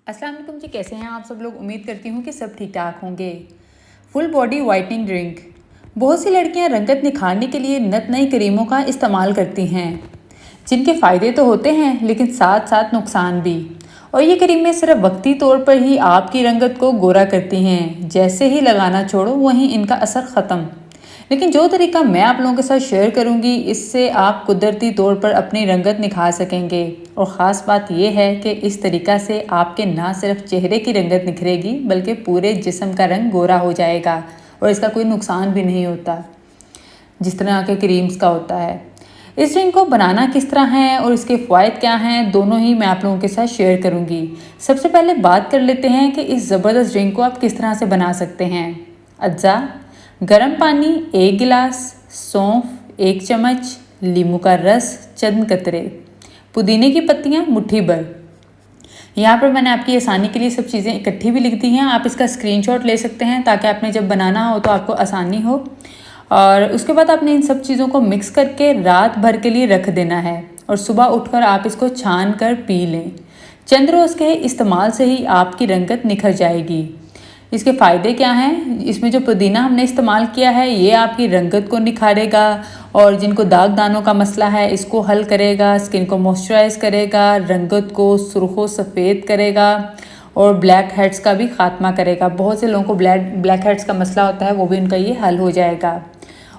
अस्सलाम वालेकुम जी, कैसे हैं आप सब लोग। उम्मीद करती हूँ कि सब ठीक ठाक होंगे। Full body whitening drink. बहुत सी लड़कियां रंगत निखारने के लिए नत नई क्रीमों का इस्तेमाल करती हैं, जिनके फ़ायदे तो होते हैं लेकिन साथ साथ नुकसान भी। और ये क्रीमें सिर्फ वक्ती तौर पर ही आपकी रंगत को गोरा करती हैं, जैसे ही लगाना छोड़ो वहीं इनका असर ख़त्म। लेकिन जो तरीका मैं आप लोगों के साथ शेयर करूंगी, इससे आप कुदरती तौर पर अपनी रंगत निखार सकेंगे। और ख़ास बात यह है कि इस तरीका से आपके ना सिर्फ चेहरे की रंगत निखरेगी बल्कि पूरे जिस्म का रंग गोरा हो जाएगा और इसका कोई नुकसान भी नहीं होता जिस तरह के क्रीम्स का होता है। इस ड्रिंक को बनाना किस तरह है और इसके फ़वाइद क्या हैं, दोनों ही मैं आप लोगों के साथ शेयर करूंगी। सबसे पहले बात कर लेते हैं कि इस ज़बरदस्त ड्रिंक को आप किस तरह से बना सकते हैं। अज्जा: गर्म पानी 1 गिलास, सौंफ 1 चम्मच, नींबू का रस चंद कतरे, पुदीने की पत्तियां मुट्ठी भर। यहाँ पर मैंने आपकी आसानी के लिए सब चीज़ें इकट्ठी भी लिख दी हैं, आप इसका स्क्रीनशॉट ले सकते हैं ताकि आपने जब बनाना हो तो आपको आसानी हो। और उसके बाद आपने इन सब चीज़ों को मिक्स करके रात भर के लिए रख देना है और सुबह उठकर आप इसको छान कर पी लें। चंद रोज़ के इस्तेमाल से ही आपकी रंगत निखर जाएगी। इसके फ़ायदे क्या हैं? इसमें जो पुदीना हमने इस्तेमाल किया है ये आपकी रंगत को निखारेगा और जिनको दाग दानों का मसला है इसको हल करेगा, स्किन को मॉइस्चराइज करेगा, रंगत को सुर्खो सफ़ेद करेगा और ब्लैक हेड्स का भी ख़ात्मा करेगा। बहुत से लोगों को ब्लैक हेड्स का मसला होता है, वो भी उनका ये हल हो जाएगा।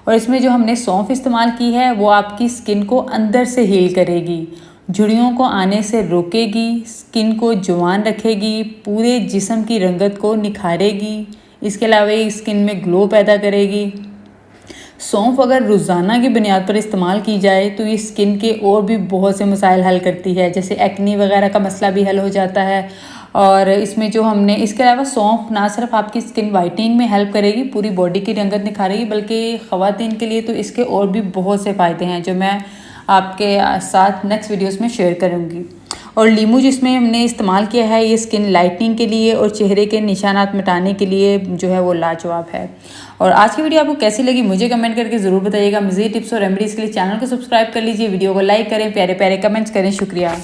और इसमें जो हमने सौंफ इस्तेमाल की है वो आपकी स्किन को अंदर से हील करेगी, झुर्रियों को आने से रोकेगी, स्किन को जवान रखेगी, पूरे जिस्म की रंगत को निखारेगी। इसके अलावा ये स्किन में ग्लो पैदा करेगी। सौंफ अगर रोज़ाना की बुनियाद पर इस्तेमाल की जाए तो ये स्किन के और भी बहुत से मसाइल हल करती है, जैसे एक्नी वगैरह का मसला भी हल हो जाता है। और इसमें जो हमने इसके अलावा सौंफ ना सिर्फ आपकी स्किन वाइटनिंग में हेल्प करेगी, पूरी बॉडी की रंगत निखारेगी, बल्कि ख़वातीन के लिए तो इसके और भी बहुत से फ़ायदे हैं जो मैं आपके साथ नेक्स्ट वीडियोस में शेयर करूँगी। और लीमू जिसमें हमने इस्तेमाल किया है ये स्किन लाइटनिंग के लिए और चेहरे के निशानात मिटाने के लिए जो है वो लाजवाब है। और आज की वीडियो आपको कैसी लगी मुझे कमेंट करके ज़रूर बताइएगा। मज़ीद टिप्स और रेमेडीज़ के लिए चैनल को सब्सक्राइब कर लीजिए, वीडियो को लाइक करें, प्यारे प्यारे कमेंट्स करें। शुक्रिया।